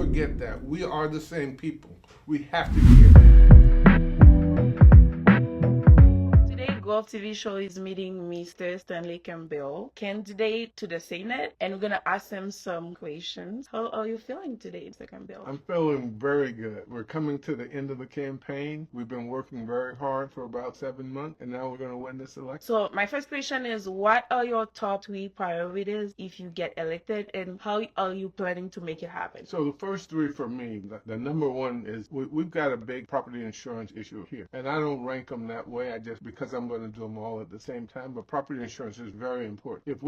forget that. We are the same people. We have to care. Today, Gulf TV show is meeting Mr. Stanley Campbell, candidate to the Senate, and we're gonna ask him some questions. How are you feeling today, Mr. Campbell? I'm feeling very good. We're coming to the end of the campaign. We've been working very hard for about 7 months, and now we're going to win this election. So my first question is, what are your top 3 priorities if you get elected, and how are you planning to make it happen? So the first three for me, the number one is we've got a big property insurance issue here. And I don't rank them that way. I just, because I'm going to do them all at the same time. But property insurance is very important. If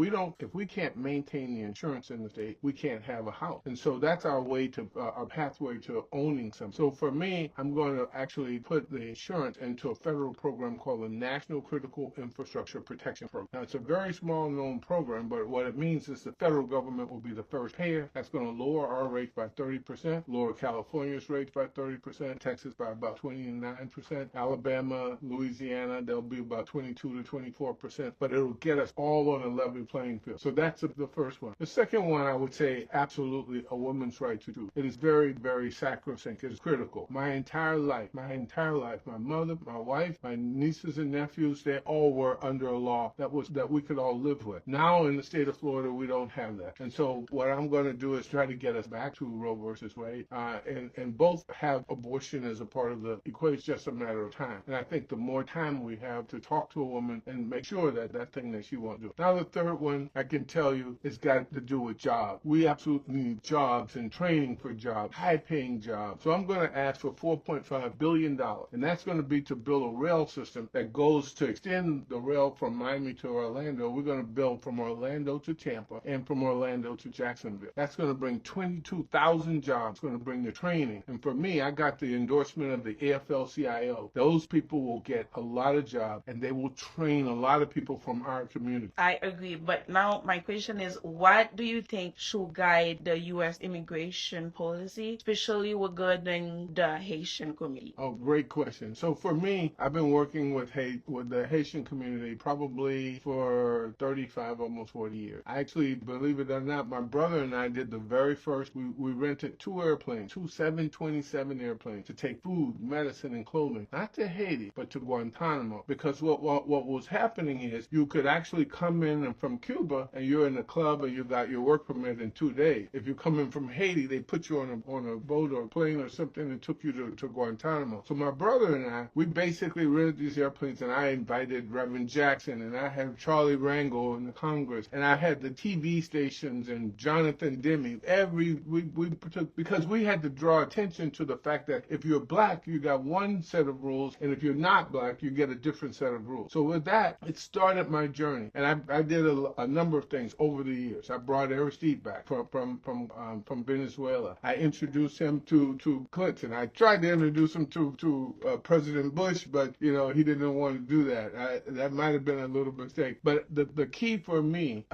we can't maintain the insurance in the state, we can't have a house. And so that's our way to, our pathway to owning something. So for me, I'm going to actually put the insurance into a federal program called the National Critical Infrastructure Protection Program. Now, it's a very small known program, but what it means is the federal government will be the first payer. That's going to lower our rate by 30%, lower California's rates by 30%, Texas by about 29%, Alabama, Louisiana, they'll be about 22 to 24%, but it'll get us all on a level playing field. So that's the first one. The second one, I would say, absolutely a woman's right to do. It is very, very sacrosanct. It's critical. My entire life, my mother, my wife, my nieces and nephews, they all were under a law that we could all live with. Now in the state of Florida, we don't have that. And so what I'm going to do is try to get us back to Roe versus Wade, and both have abortion as a part of the equation. It's just a matter of time. And I think the more time we have to talk to a woman and make sure that thing that she won't do. Now the third one, I can tell you, it's got to do with jobs. We absolutely need jobs and training for jobs, high-paying jobs. So I'm going to ask for $4.5 billion, and that's going to be to build a rail system that goes to extend the rail from Miami to Orlando. We're going to build from Orlando to Tampa and from Orlando to Jacksonville. That's going to bring 22,000 jobs. It's going to bring the training. And for me, I got the endorsement of the AFL-CIO. Those people will get a lot of jobs, and they will train a lot of people from our community. I agree, but now my question is, what do you think should guide the U.S. immigration policy, especially regarding the Haitian community? Oh, great question. So for me, I've been working with the Haitian community probably for 35, almost 40 years. I actually, believe it or not, my brother and I did the very first, we rented 2 airplanes, 2 727 airplanes to take food, medicine, and clothing, not to Haiti, but to Guantanamo. Because what was happening is you could actually come in from Cuba and you're in a club and you got your work permit in 2 days. If you come in from Haiti, they put you on a boat or a plane or something and took you to Guantanamo. So my brother and I, we basically rented these airplanes, and I invited Reverend Jackson, and I had Charlie Rangel in the Congress, and I had the TV stations and Jonathan Demme. We took, because we had to draw attention to the fact that if you're black, you got one set of rules, and if you're not black, you get a different set of rules. So with that, it started my journey, and I did a number of things over the years. I brought Aristide back from Venezuela. I introduced him to Clinton. I tried to introduce him to President Bush, but he didn't want to do that. That might have been a little mistake. But the key for me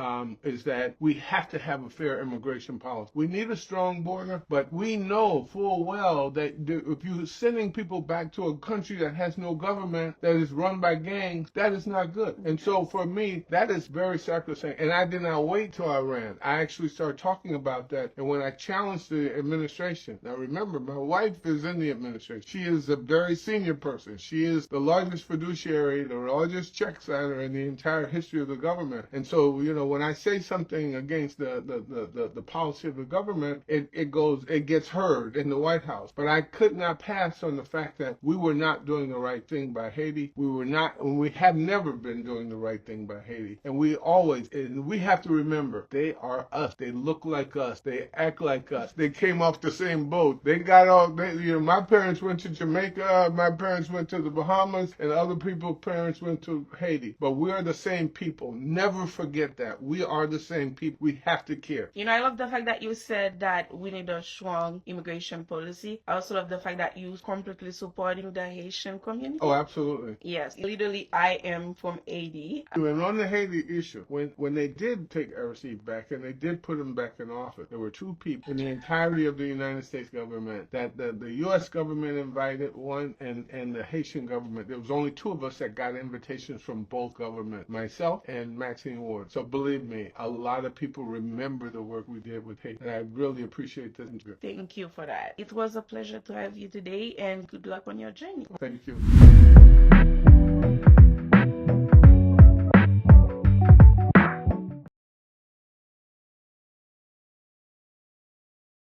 is that we have to have a fair immigration policy. We need a strong border, but we know full well that if you're sending people back to a country that has no government, that is run by gangs, that is not good. And so for me, that is very sacrosanct. And I did not wait till I ran. I actually started talking about that. And when I challenged the administration, now remember, my wife is in the administration. She is a very senior person. She is the largest fiduciary, the largest check signer in the entire history of the government. And so, when I say something against the policy of the government, it gets heard in the White House. But I could not pass on the fact that we were not doing the right thing by Haiti. We have never been doing the right thing by Haiti. And we have to remember, they are us. They look like us. They act like us. They came off the same boat. They got my parents went to Jamaica, my parents went to the Bahamas, and other people's parents went to Haiti. But we are the same people. Never forget that. We are the same people. We have to care. I love the fact that you said that we need a strong immigration policy. I also love the fact that you're completely supporting the Haitian community. Oh, absolutely. Yes, leadership literally, I am from Haiti. And on the Haiti issue, when they did take Aristide back and they did put him back in office, there were two people in the entirety of the United States government that the U.S. government invited, one, and the Haitian government. There was only two of us that got invitations from both governments, myself and Maxine Ward. So believe me, a lot of people remember the work we did with Haiti, and I really appreciate this interview. Thank you for that. It was a pleasure to have you today, and good luck on your journey. Thank you.